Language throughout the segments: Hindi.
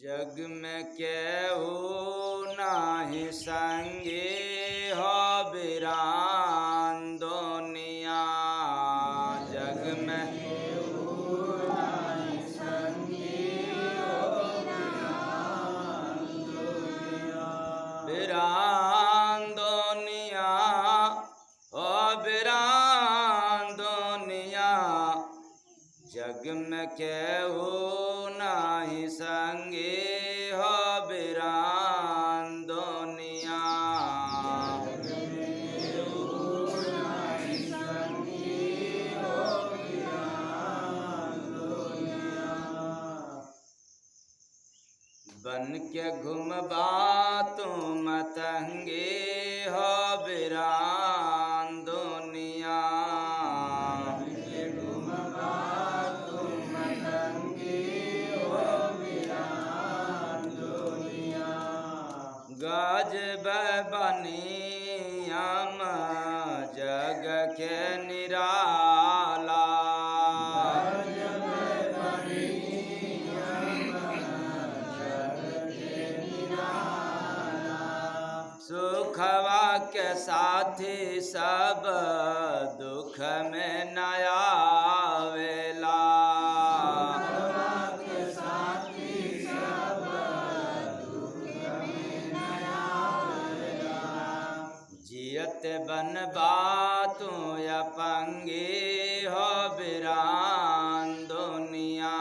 जग में केहू नाही संगी हो बिरान दुनिया। जग में बिरान दुनिया ओ बिरान दुनिया। जग में केहू नाही संगी हो बिरान दुनिया। बन के घुमबा तुम मतंगी हो बिरान दुनिया। गजब बनियम जग के निराला। सुखवा के साथी सब दुख में न आवेला। जियत बनबा तू अपंगी हो बिरान दुनिया।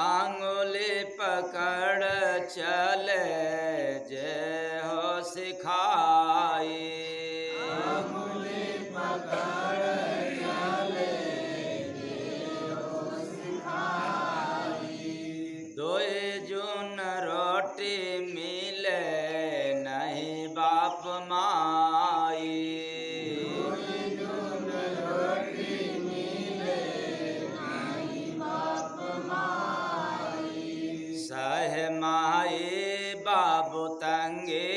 आंगुली पकड़ चले जे हो सिखाई। दोए जून रोटी मिले नहीं बाप माई। सह माई बाबू तंगे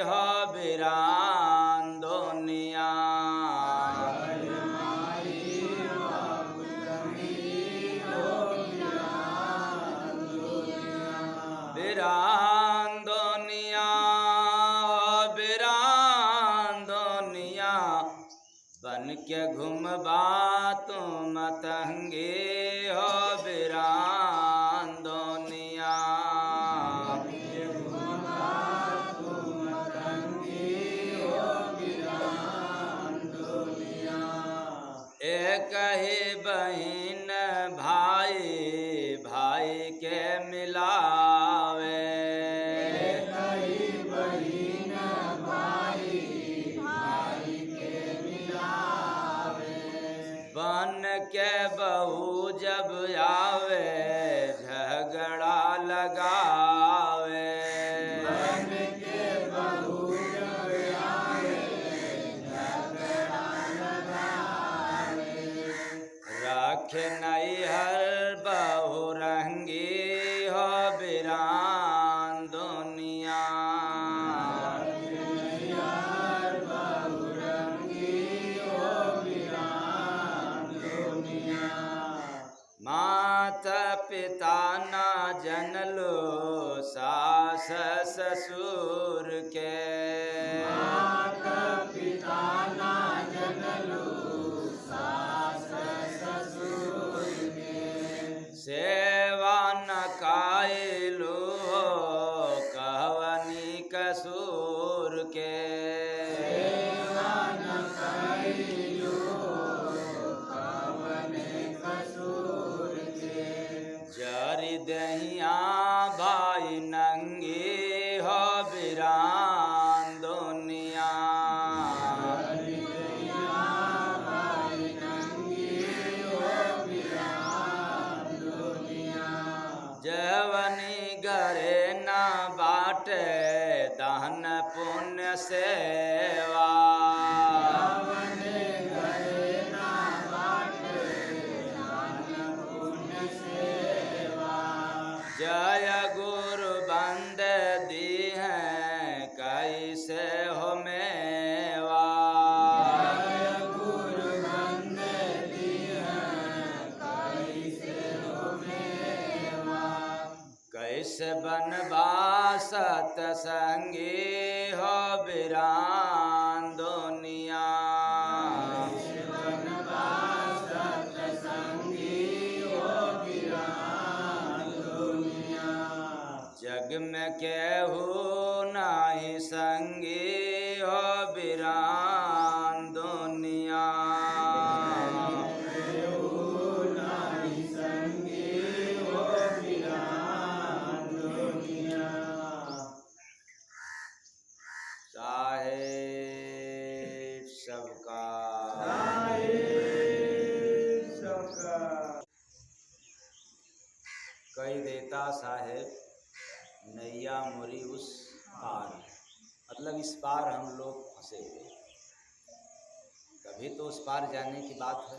हो बिरान दुनिया। बिरान दुनिया बिरान दुनिया। बन के घुमबा तुम मतंगे हो बिरान दुनिया। एक ही बहन भाई भाई के मिलावे। बन के बहू जब आवे झगड़ा लगावे। रख नहीं हर बहु रंगी हो बिरान दुनिया। माता पिता ना जनलो सास ससुर के। माता पिता ना जनलो सास ससुर के। सेवा न कायलो कहवनी कसूर के। सेवा न कायलो जारी दहिया भाई नंगे हो इस बनवास सत्संगी हो बिरान दुनिया। जग में केहू नाही संगी हो बिरान दुनिया। साहेब सबका कई देता साहेब नैया मोरी उस पार, मतलब इस पार हम लोग फंसे हुए, कभी तो उस पार जाने की बात है।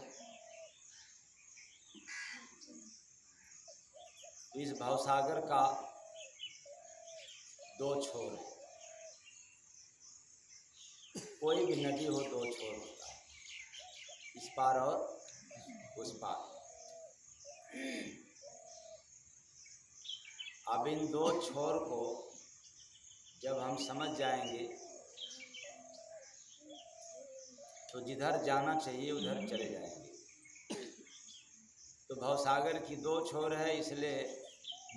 इस भवसागर का दो छोर है, कोई भी नदी हो दो छोर होता है, इस पार और उस पार। अब इन दो छोर को जब हम समझ जाएंगे तो जिधर जाना चाहिए उधर चले जाएंगे। तो भवसागर की दो छोर है, इसलिए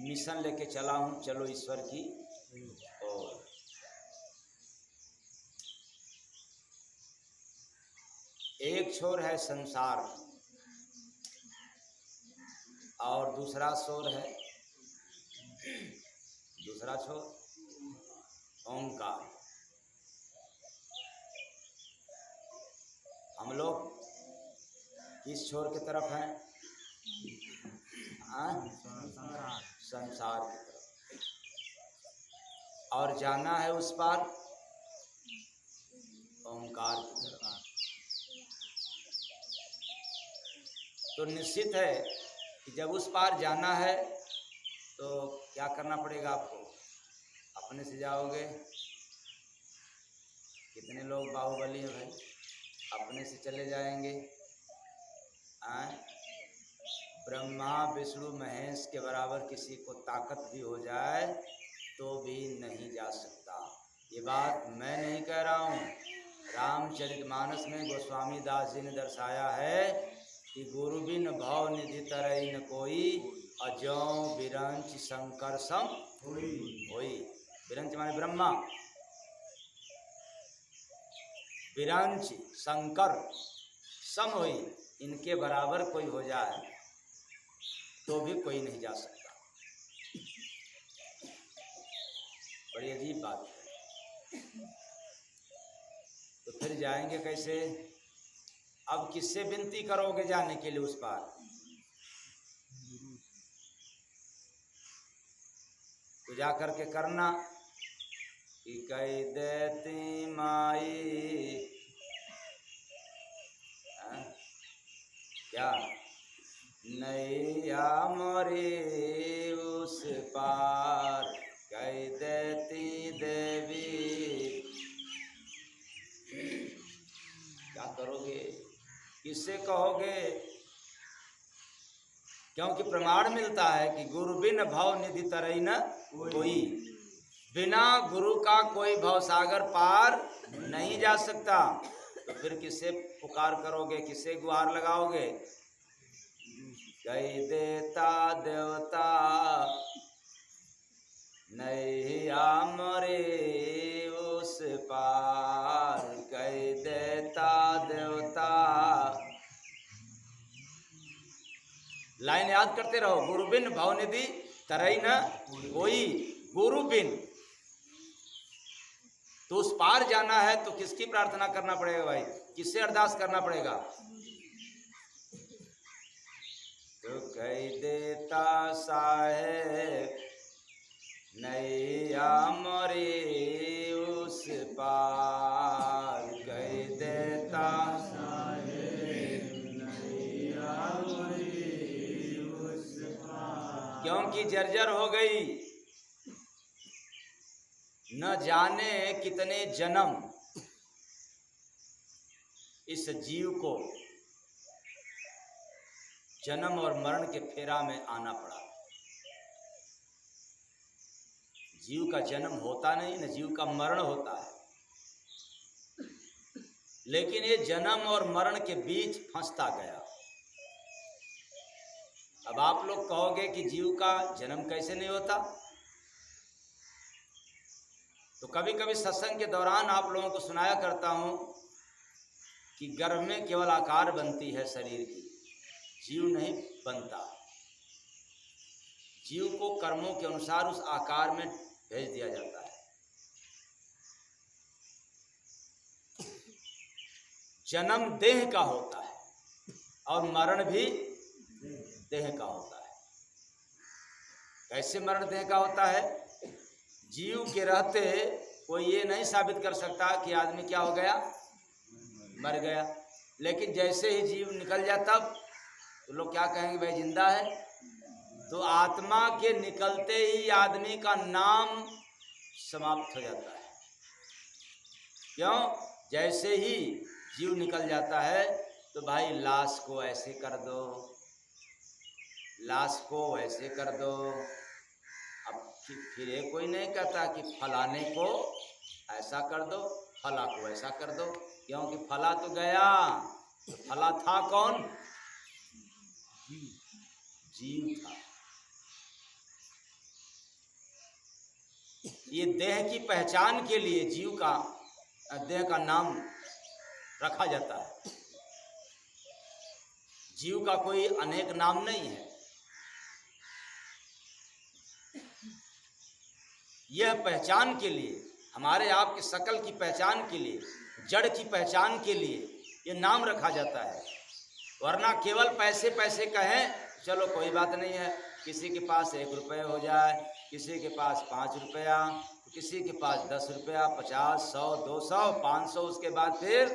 मिशन लेके चला हूँ, चलो ईश्वर की ओर। एक छोर है संसार और दूसरा छोर ओंकार। हम लोग किस छोर की तरफ हैं? संसार की तरफ, और जाना है उस पार ओंकार की तरफ। तो निश्चित है कि जब उस पार जाना है तो क्या करना पड़ेगा आपको? अपने से जाओगे? कितने लोग बाहुबली हैं भाई, अपने से चले जाएंगे? ब्रह्मा विष्णु महेश के बराबर किसी को ताकत भी हो जाए तो भी नहीं जा सकता। ये बात मैं नहीं कह रहा हूँ, रामचरितमानस में गोस्वामी दास जी ने दर्शाया है कि गुरु बिन भव निधि तरई न कोई, अजो बिरंच शंकर सम होई। बिरंच माने ब्रह्मा, बिरंच शंकर सम होई, इनके बराबर कोई हो जाए तो भी कोई नहीं जा सकता। बड़ी अजीब बात है। तो फिर जाएंगे कैसे? अब किससे विनती करोगे जाने के लिए उस पार? तो जा करके करना कि कही देती माई, क्या नैया मोरी उस पार, कही देती देवी। क्या करोगे? किससे कहोगे? क्योंकि प्रमाण मिलता है कि गुरु बिन भव निधि तरई न कोई, बिना गुरु का कोई भवसागर पार नहीं जा सकता। तो फिर किससे पुकार करोगे, किससे गुहार लगाओगे? कही देता देवता नैया मोरे उस पार, कही देता देवता। लाइन याद करते रहो, गुरु बिन भवनिधि तरई न कोई। गुरु बिन, तो उस पार जाना है तो किसकी प्रार्थना करना पड़ेगा भाई? किससे अरदास करना पड़ेगा? तो कही देता साहेब नैया मोरी उस पार, कही देता साहेब नैया मोरी उस पार। क्योंकि जर्जर हो गई, न जाने कितने जन्म इस जीव को जन्म और मरण के फेरा में आना पड़ा। जीव का जन्म होता नहीं, न जीव का मरण होता है, लेकिन ये जन्म और मरण के बीच फंसता गया। अब आप लोग कहोगे कि जीव का जन्म कैसे नहीं होता, तो कभी कभी सत्संग के दौरान आप लोगों को सुनाया करता हूं कि गर्भ में केवल आकार बनती है शरीर की, जीव नहीं बनता। जीव को कर्मों के अनुसार उस आकार में भेज दिया जाता है। जन्म देह का होता है और मरण भी देह का होता है। कैसे मरण देह का होता है? जीव के रहते कोई ये नहीं साबित कर सकता कि आदमी क्या हो गया, मर गया। लेकिन जैसे ही जीव निकल जाता तो लोग क्या कहेंगे, भाई जिंदा है। तो आत्मा के निकलते ही आदमी का नाम समाप्त हो जाता है। क्यों? जैसे ही जीव निकल जाता है तो भाई लाश को ऐसे कर दो, लाश को ऐसे कर दो। अब फिर ये कोई नहीं कहता कि फलाने को ऐसा कर दो, फला को ऐसा कर दो, क्योंकि फला तो गया। तो फला था कौन? जीव था। ये देह की पहचान के लिए जीव का, देह का नाम रखा जाता है। जीव का कोई अनेक नाम नहीं है। यह पहचान के लिए, हमारे आपके शकल की पहचान के लिए, जड़ की पहचान के लिए ये नाम रखा जाता है। वरना केवल पैसे पैसे कहें, चलो कोई बात नहीं है, किसी के पास 1 रुपये हो जाए, किसी के पास 5 रुपया, किसी के पास 10 रुपया, 50, 100, 200, 500, उसके बाद फिर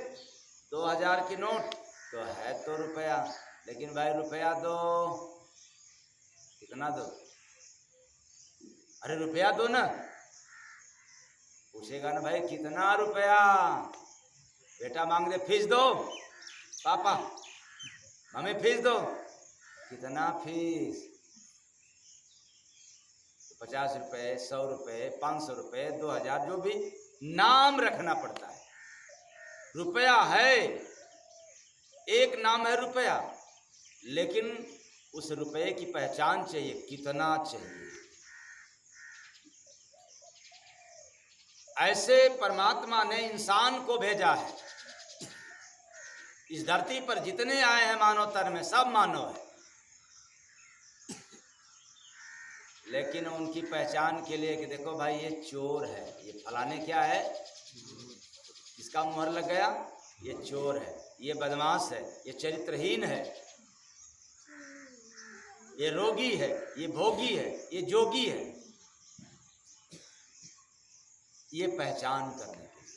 2000 की नोट, तो है तो रुपया। लेकिन भाई रुपया दो, कितना दो? अरे रुपया दो ना। पूछेगा ना भाई कितना रुपया? बेटा मांग दे, फीस दो, पापा मम्मी फीस दो। कितना फीस? 50 रुपये, 100 रुपये, 500 रुपये, 2000, जो भी नाम रखना पड़ता है। रुपया है, एक नाम है रुपया, लेकिन उस रुपये की पहचान चाहिए, कितना चाहिए। ऐसे परमात्मा ने इंसान को भेजा है। इस धरती पर जितने आए हैं मानव तन में, सब मानव है, लेकिन उनकी पहचान के लिए कि देखो भाई ये चोर है, ये फलाने क्या है, इसका मुहर लग गया, ये चोर है, ये बदमाश है, ये चरित्रहीन है, ये रोगी है, ये भोगी है, ये जोगी है। ये पहचान करने के लिए,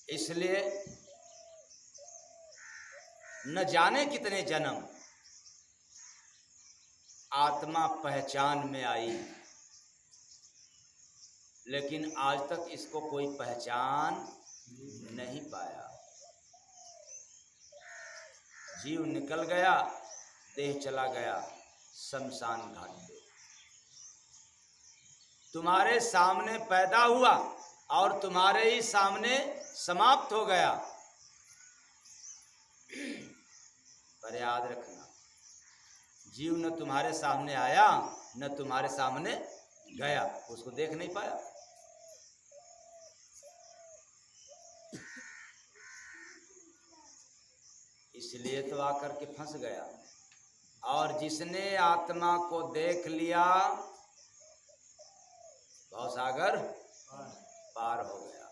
इसलिए न जाने कितने जन्म आत्मा पहचान में आई, लेकिन आज तक इसको कोई पहचान नहीं पाया। जीव निकल गया, देह चला गया शमशान घाट पे। तुम्हारे सामने पैदा हुआ और तुम्हारे ही सामने समाप्त हो गया। पर याद रखना, जीव न तुम्हारे सामने आया न तुम्हारे सामने गया, उसको देख नहीं पाया। इसलिए तो आकर के फंस गया। और जिसने आत्मा को देख लिया, भवसागर पार हो गया।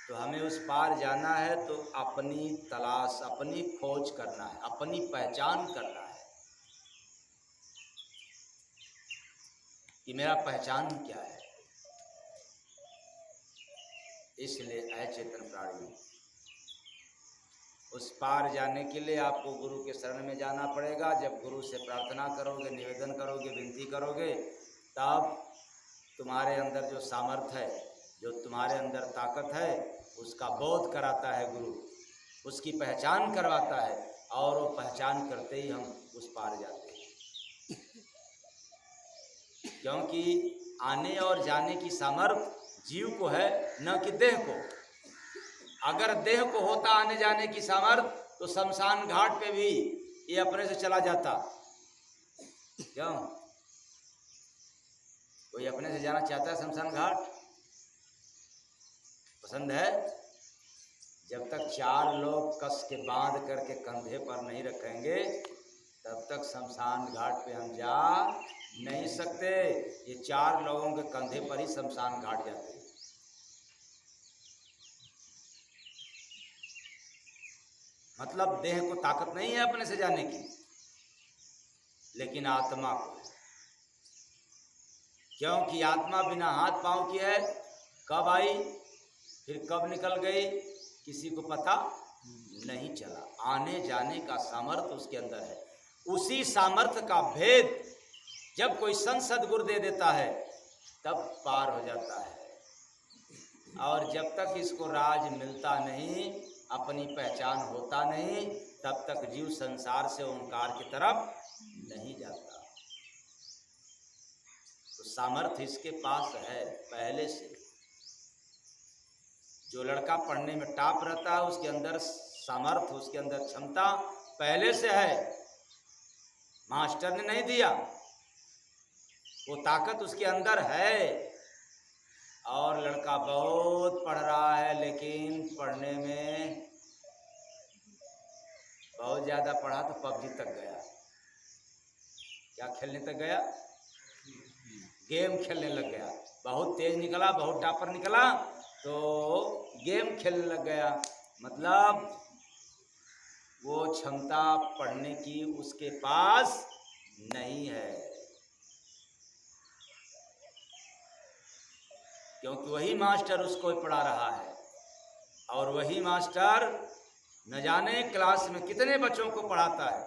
तो हमें उस पार जाना है तो अपनी तलाश, अपनी खोज करना है, अपनी पहचान करना है कि मेरा पहचान क्या है। इसलिए अचेतन प्राणी, उस पार जाने के लिए आपको गुरु के शरण में जाना पड़ेगा। जब गुरु से प्रार्थना करोगे, निवेदन करोगे, विनती करोगे, तब तुम्हारे अंदर जो सामर्थ्य है, जो तुम्हारे अंदर ताकत है, उसका बोध कराता है गुरु, उसकी पहचान करवाता है, और वो पहचान करते ही हम उस पार जाते हैं। क्योंकि आने और जाने की सामर्थ्य जीव को है, न कि देह को। अगर देह को होता आने जाने की सामर्थ्य तो शमशान घाट पे भी ये अपने से चला जाता। क्यों? कोई अपने से जाना चाहता है शमशान घाट? पसंद है? जब तक चार लोग कस के बांध करके कंधे पर नहीं रखेंगे तब तक शमशान घाट पे हम जा नहीं सकते। ये चार लोगों के कंधे पर ही शमशान घाट जाते हैं। मतलब देह को ताकत नहीं है अपने से जाने की, लेकिन आत्मा को, क्योंकि आत्मा बिना हाथ पांव की है। कब आई फिर कब निकल गई किसी को पता नहीं चला। आने जाने का सामर्थ्य उसके अंदर है। उसी सामर्थ्य का भेद जब कोई संत सद्गुरु दे देता है तब पार हो जाता है। और जब तक इसको राज मिलता नहीं, अपनी पहचान होता नहीं, तब तक जीव संसार से ओंकार की तरफ नहीं जाता। तो सामर्थ्य इसके पास है पहले से। जो लड़का पढ़ने में टॉप रहता है उसके अंदर सामर्थ्य, उसके अंदर क्षमता पहले से है, मास्टर ने नहीं दिया। वो ताकत उसके अंदर है। और लड़का बहुत पढ़ रहा है लेकिन पढ़ने में बहुत ज़्यादा पढ़ा तो पबजी तक गया। क्या खेलने तक गया? गेम खेलने लग गया। बहुत तेज निकला, बहुत टापर निकला तो गेम खेलने लग गया। मतलब वो क्षमता पढ़ने की उसके पास नहीं है, क्योंकि वही मास्टर उसको पढ़ा रहा है। और वही मास्टर न जाने क्लास में कितने बच्चों को पढ़ाता है।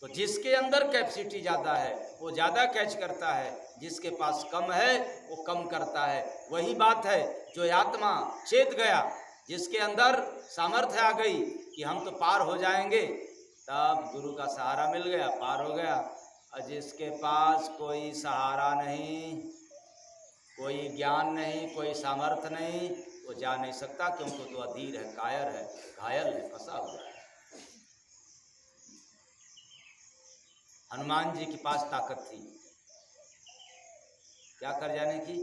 तो जिसके अंदर कैपेसिटी ज़्यादा है वो ज़्यादा कैच करता है, जिसके पास कम है वो कम करता है। वही बात है जो आत्मा चेत गया, जिसके अंदर सामर्थ्य आ गई कि हम तो पार हो जाएंगे, तब गुरु का सहारा मिल गया, पार हो गया। और जिसके पास कोई सहारा नहीं, कोई ज्ञान नहीं, कोई सामर्थ्य नहीं, वो जा नहीं सकता, क्योंकि तो अधीर है, कायर है, घायल है, फंसा हुआ है। हनुमान जी के पास ताकत थी क्या कर जाने की,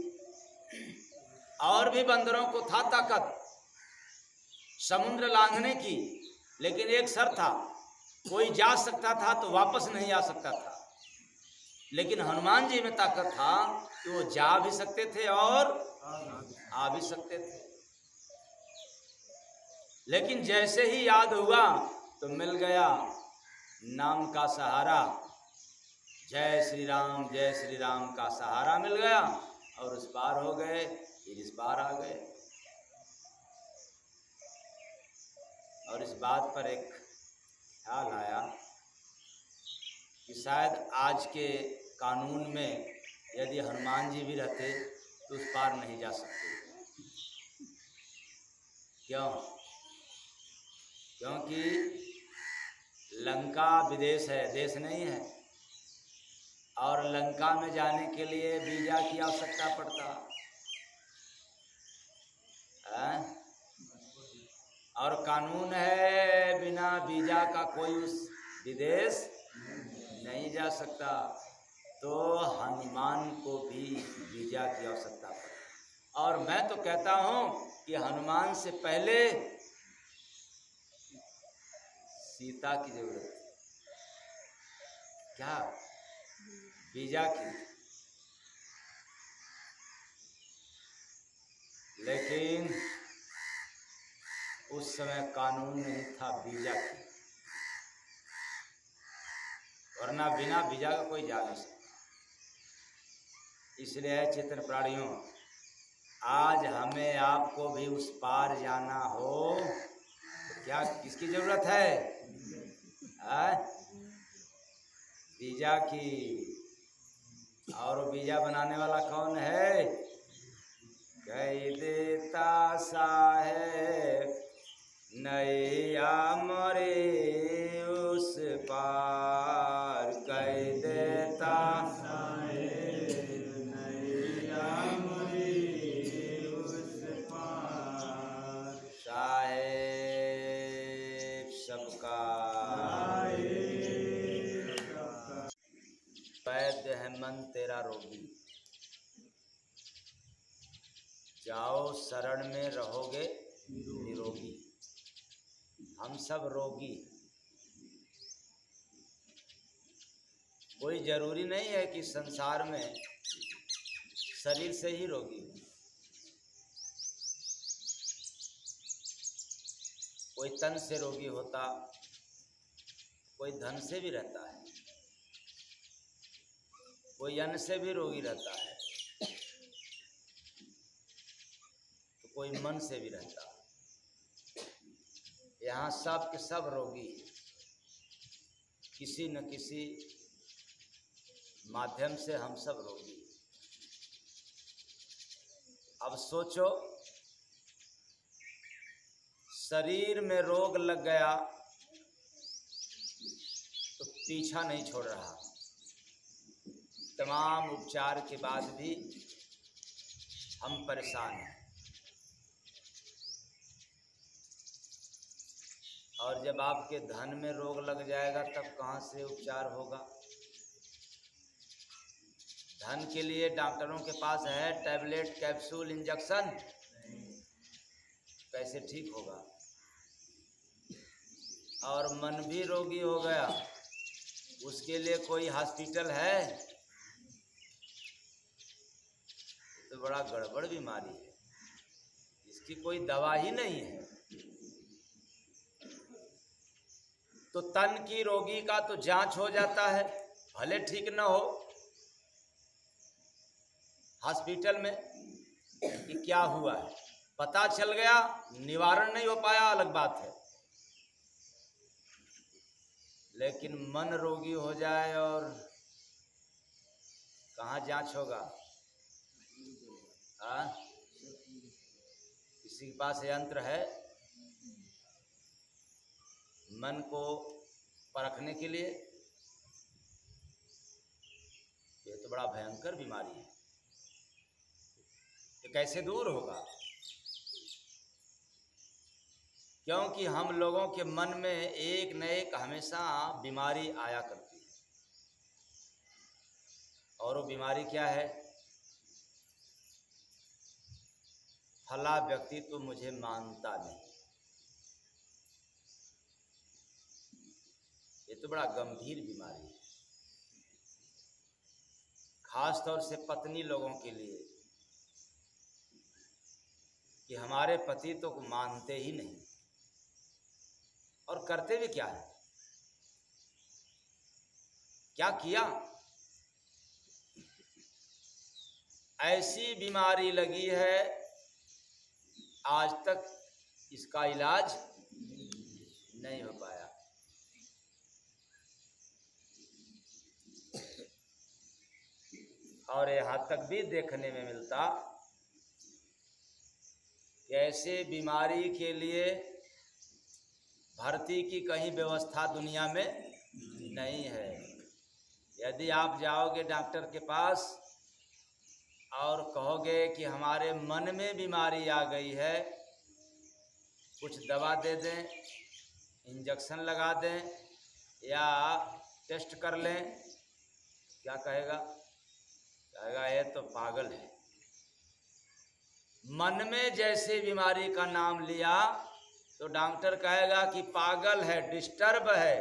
और भी बंदरों को था ताकत समुद्र लांघने की, लेकिन एक शर्त था, कोई जा सकता था तो वापस नहीं आ सकता था। लेकिन हनुमान जी में ताकत था कि वो जा भी सकते थे और आ भी सकते थे। लेकिन जैसे ही याद हुआ तो मिल गया नाम का सहारा, जय श्री राम का सहारा मिल गया और उस पार हो गए, फिर इस पार आ गए। और इस बात पर एक ख्याल आया कि शायद आज के कानून में यदि हनुमान जी भी रहते तो उस पार नहीं जा सकते। क्यों? क्योंकि लंका विदेश है, देश नहीं है, और लंका में जाने के लिए वीजा की आवश्यकता पड़ता है। और कानून है बिना वीजा का कोई उस विदेश नहीं जा सकता। तो हनुमान को भी वीजा की आवश्यकता पड़ी। और मैं तो कहता हूँ कि हनुमान से पहले सीता की जरूरत थी। क्या? वीजा की। लेकिन उस समय कानून नहीं था वीजा की, वरना बिना वीजा का कोई जा नहीं सकता। इसलिए चेतन प्राणियों, आज हमें आपको भी उस पार जाना हो तो क्या किसकी जरूरत है? वीजा की। और वीजा बनाने वाला कौन है? कह देता साहेब नैया मरे उस पार, कह देता साहेब मन तेरा रोगी। जाओ शरण में रहोगे निरोगी। हम सब रोगी। कोई जरूरी नहीं है कि संसार में शरीर से ही रोगी हो। कोई तन से रोगी होता, कोई धन से भी रहता है, कोई अन्न से भी रोगी रहता है, तो कोई मन से भी रहता है। यहाँ सब के सब रोगी हैं, किसी न किसी माध्यम से हम सब रोगी। अब सोचो, शरीर में रोग लग गया तो पीछा नहीं छोड़ रहा। तमाम उपचार के बाद भी हम परेशान हैं। और जब आपके धन में रोग लग जाएगा तब कहाँ से उपचार होगा? धन के लिए डॉक्टरों के पास है टैबलेट, कैप्सूल, इंजेक्शन, कैसे ठीक होगा? और मन भी रोगी हो गया, उसके लिए कोई हॉस्पिटल है? तो बड़ा गड़बड़ बीमारी है, इसकी कोई दवा ही नहीं है। तो तन की रोगी का तो जांच हो जाता है, भले ठीक न हो, हॉस्पिटल में कि क्या हुआ है पता चल गया, निवारण नहीं हो पाया अलग बात है। लेकिन मन रोगी हो जाए और कहाँ जांच होगा? हाँ, किसी के पास यंत्र है मन को परखने के लिए? ये तो बड़ा भयंकर बीमारी है। ये कैसे दूर होगा? क्योंकि हम लोगों के मन में एक न एक हमेशा बीमारी आया करती है। और वो बीमारी क्या है? फला व्यक्ति तो मुझे मानता नहीं। ये तो बड़ा गंभीर बीमारी है, खास तौर से पत्नी लोगों के लिए, कि हमारे पति तो मानते ही नहीं। और करते भी क्या है? क्या किया? ऐसी बीमारी लगी है, आज तक इसका इलाज नहीं हो पाया। और यहाँ तक भी देखने में मिलता कि ऐसे बीमारी के लिए भर्ती की कहीं व्यवस्था दुनिया में नहीं है। यदि आप जाओगे डॉक्टर के पास और कहोगे कि हमारे मन में बीमारी आ गई है, कुछ दवा दे दें, इंजेक्शन लगा दें या टेस्ट कर लें, क्या कहेगा? कहेगा ये तो पागल है। मन में जैसे बीमारी का नाम लिया तो डॉक्टर कहेगा कि पागल है, डिस्टर्ब है।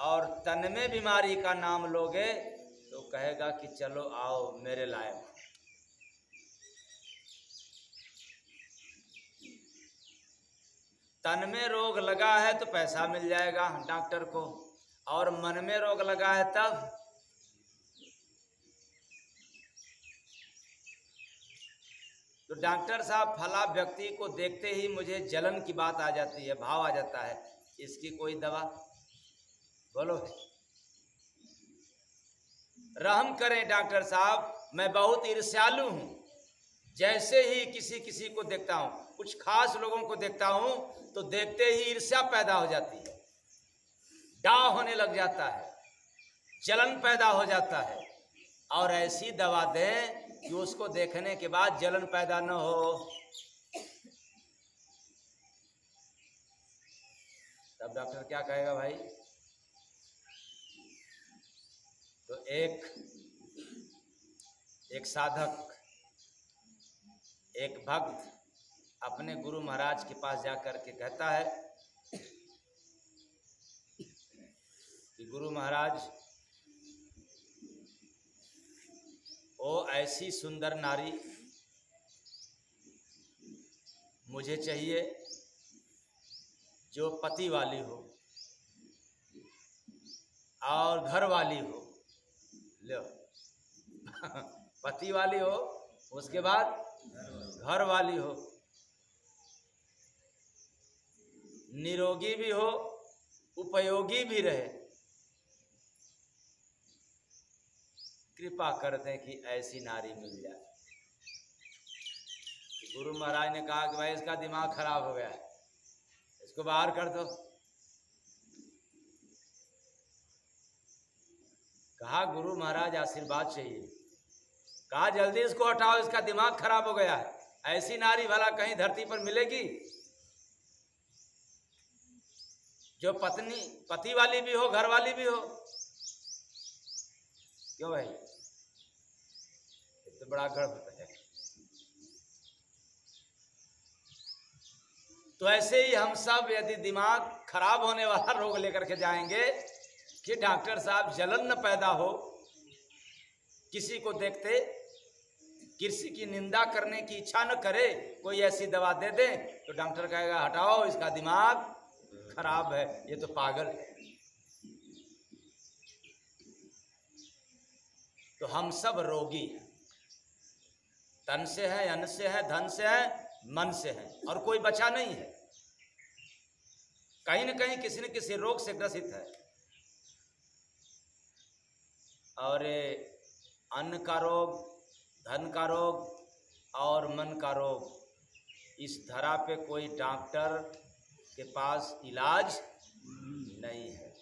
और तन में बीमारी का नाम लोगे तो कहेगा कि चलो आओ मेरे लायक। तन में रोग लगा है तो पैसा मिल जाएगा डॉक्टर को, और मन में रोग लगा है तब तो डॉक्टर साहब फला व्यक्ति को देखते ही मुझे जलन की बात आ जाती है, भाव आ जाता है, इसकी कोई दवा बोलो। रहम करें डॉक्टर साहब, मैं बहुत ईर्ष्यालु हूँ। जैसे ही किसी को देखता हूँ, कुछ खास लोगों को देखता हूँ तो देखते ही ईर्ष्या पैदा हो जाती है, डाह होने लग जाता है, जलन पैदा हो जाता है। और ऐसी दवा दें कि उसको देखने के बाद जलन पैदा न हो। तब डॉक्टर क्या कहेगा भाई? तो एक एक साधक, एक भक्त अपने गुरु महाराज के पास जाकर के कहता है कि गुरु महाराज, ओ ऐसी सुंदर नारी मुझे चाहिए जो पति वाली हो और घर वाली हो। लो पति वाली हो, उसके बाद घर वाली हो, निरोगी भी हो, उपयोगी भी रहे। कृपा कर दें कि ऐसी नारी मिल जाए। गुरु महाराज ने कहा कि भाई इसका दिमाग खराब हो गया है, इसको बाहर कर दो। कहा गुरु महाराज आशीर्वाद चाहिए। कहा जल्दी इसको हटाओ, इसका दिमाग खराब हो गया है। ऐसी नारी भला कहीं धरती पर मिलेगी जो पति वाली भी हो, घर वाली भी हो? क्यों भाई, तो बड़ा गर्व है। तो ऐसे ही हम सब यदि दिमाग खराब होने वाला रोग लेकर के जाएंगे कि डॉक्टर साहब जलन न पैदा हो, किसी को देखते किसी की निंदा करने की इच्छा न करे, कोई ऐसी दवा दे दे तो डॉक्टर कहेगा हटाओ, इसका दिमाग खराब है, ये तो पागल है। तो हम सब रोगी हैं, तन से हैं, अन्न से हैं, धन से हैं, मन से हैं, और कोई बचा नहीं है। कहीं न कहीं किसी न किसी रोग से ग्रसित है। और अन्न का रोग, धन का रोग और मन का रोग, इस धरा पे कोई डॉक्टर के पास इलाज नहीं है।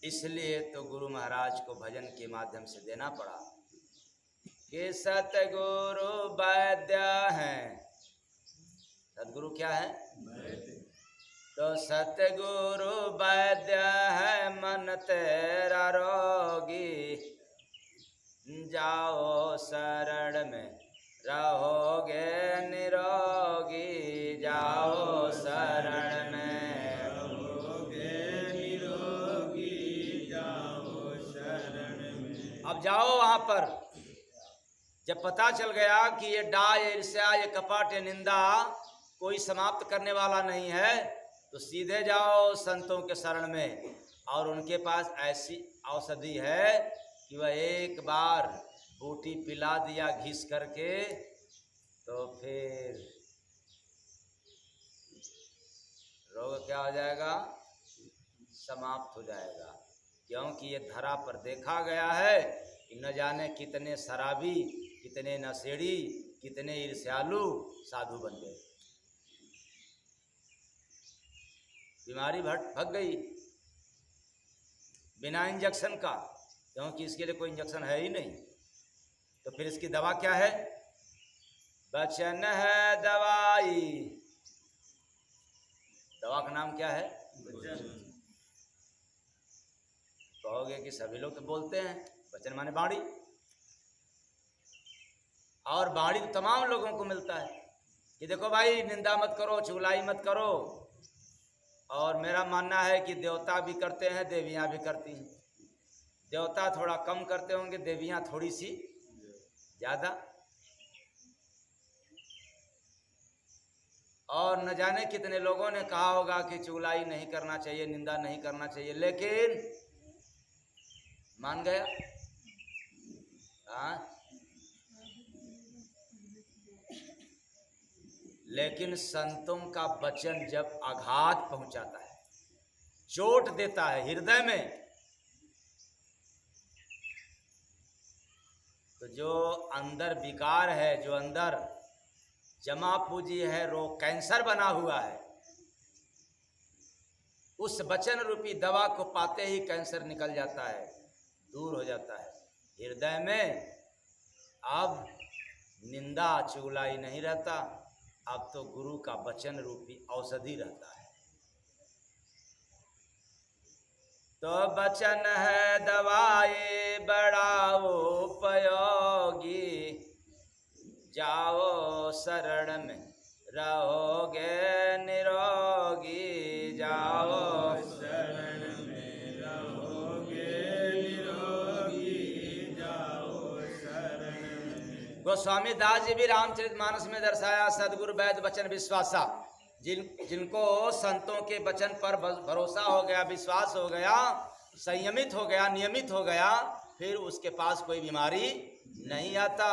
इसलिए तो गुरु महाराज को भजन के माध्यम से देना पड़ा कि सतगुरु वैद्य हैं। सतगुरु क्या है? तो सतगुरु वैद्य है, मन तेरा रोगी, जाओ शरण में रहोगे निरोगी, जाओ शरण में रहोगे निरोगी, जाओ शरण में। अब जाओ वहां पर। जब पता चल गया कि ये डाह, ये ईर्ष्या, ये कपट, ये निंदा कोई समाप्त करने वाला नहीं है, तो सीधे जाओ संतों के शरण में। और उनके पास ऐसी औषधि है कि वह एक बार बूटी पिला दिया घिस करके तो फिर रोग क्या हो जाएगा? समाप्त हो जाएगा। क्योंकि ये धरा पर देखा गया है कि न जाने कितने शराबी, कितने नशेड़ी, कितने ईर्ष्यालु साधु बन गए। बीमारी भग गई बिना इंजेक्शन का, क्योंकि इसके लिए कोई इंजेक्शन है ही नहीं। तो फिर इसकी दवा क्या है? वचन है दवाई। दवा का नाम क्या है? वचन। कहोगे कि सभी लोग तो बोलते हैं, वचन माने बाणी, और बाणी तो तमाम लोगों को मिलता है कि देखो भाई निंदा मत करो, चुगलाई मत करो। और मेरा मानना है कि देवता भी करते हैं, देवियां भी करती हैं। देवता थोड़ा कम करते होंगे, देवियां थोड़ी सी ज्यादा। और न जाने कितने लोगों ने कहा होगा कि चुगलाई नहीं करना चाहिए, निंदा नहीं करना चाहिए, लेकिन मान गया। हाँ, लेकिन संतों का वचन जब आघात पहुंचाता है, चोट देता है हृदय में, तो जो अंदर विकार है, जो अंदर जमा पूंजी है, रोग कैंसर बना हुआ है, उस वचन रूपी दवा को पाते ही कैंसर निकल जाता है, दूर हो जाता है। हृदय में अब निंदा चुगलाई नहीं रहता, अब तो गुरु का वचन रूपी औषधि रहता है। तो वचन है दवाई बड़ा उपयोगी, जाओ शरण में रहोगे निरोगी, जाओ शरण में रहोगे निरोगी, जाओ शरण में। गोस्वामी दास जी भी रामचरितमानस में दर्शाया, सदगुरु वैद्य वचन विश्वासा, जिनको संतों के वचन पर भरोसा हो गया, विश्वास हो गया, संयमित हो गया, नियमित हो गया, फिर उसके पास कोई बीमारी नहीं आता।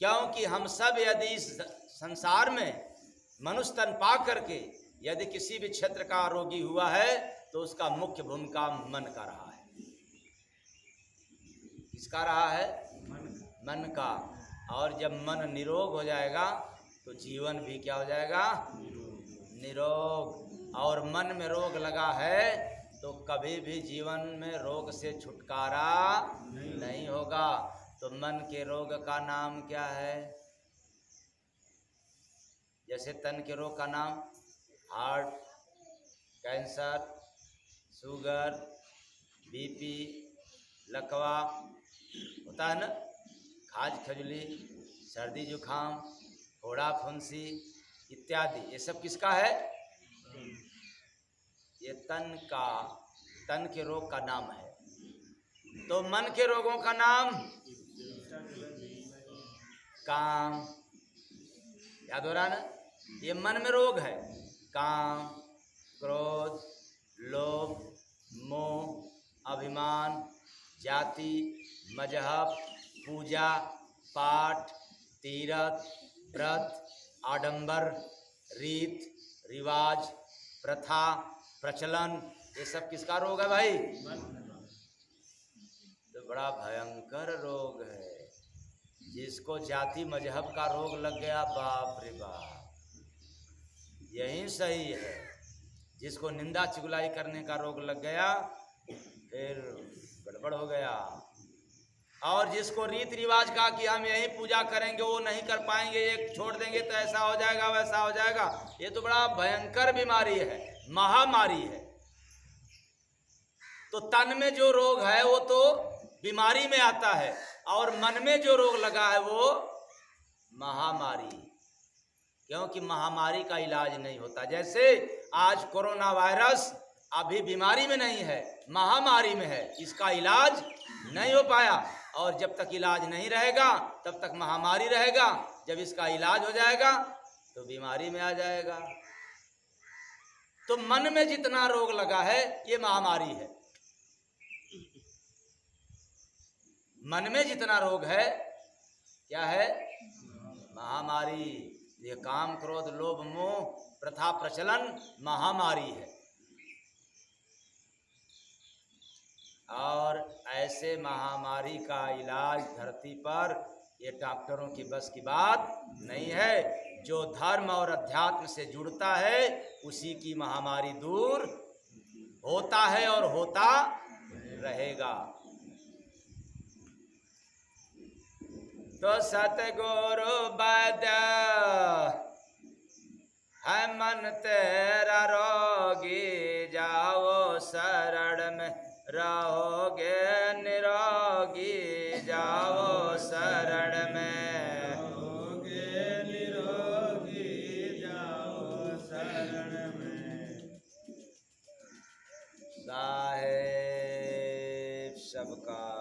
क्योंकि हम सब यदि इस संसार में मनुष्य तन पा करके यदि किसी भी क्षेत्र का रोगी हुआ है तो उसका मुख्य भूमिका मन का रहा है। किसका रहा है? मन का। और जब मन निरोग हो जाएगा तो जीवन भी क्या हो जाएगा? निरोग। और मन में रोग लगा है तो कभी भी जीवन में रोग से छुटकारा नहीं होगा। तो मन के रोग का नाम क्या है? जैसे तन के रोग का नाम हार्ट, कैंसर, शुगर, बीपी, लकवा होता है ना, खाज खजुली, सर्दी जुखाम, फोड़ा फुंसी इत्यादि, ये सब किसका है? ये तन के रोग का नाम है। तो मन के रोगों का नाम काम, याद हो रहा ना? ये मन में रोग है। काम, क्रोध, लोभ, मोह, अभिमान, जाति, मजहब, पूजा पाठ, तीरथ, व्रत, आडंबर, रीत रिवाज, प्रथा, प्रचलन, ये सब किसका रोग है भाई? तो बड़ा भयंकर रोग है। जिसको जाति मजहब का रोग लग गया, बाप रे बाप, यही सही है। जिसको निंदा चुगलाई करने का रोग लग गया, फिर गड़बड़ हो गया। और जिसको रीति रिवाज का कि हम यही पूजा करेंगे, वो नहीं कर पाएंगे, एक छोड़ देंगे तो ऐसा हो जाएगा वैसा हो जाएगा, ये तो बड़ा भयंकर बीमारी है, महामारी है। तो तन में जो रोग है वो तो बीमारी में आता है, और मन में जो रोग लगा है वो महामारी। क्योंकि महामारी का इलाज नहीं होता। जैसे आज कोरोना वायरस अभी बीमारी में नहीं है, महामारी में है, इसका इलाज नहीं हो पाया। और जब तक इलाज नहीं रहेगा तब तक महामारी रहेगा। जब इसका इलाज हो जाएगा तो बीमारी में आ जाएगा। तो मन में जितना रोग लगा है ये महामारी है। मन में जितना रोग है क्या है? महामारी। ये काम क्रोध लोभ मोह प्रथा प्रचलन महामारी है। और ऐसे महामारी का इलाज धरती पर ये डॉक्टरों की बस की बात नहीं है। जो धर्म और अध्यात्म से जुड़ता है उसी की महामारी दूर होता है और होता रहेगा। तो सतगुरु वैद्य है मन तेरा रोगी, जाओ शरण में रहोगे निरोगी, जाओ शरण में रहोगे निरोगी, जाओ शरण में। साहेब सबका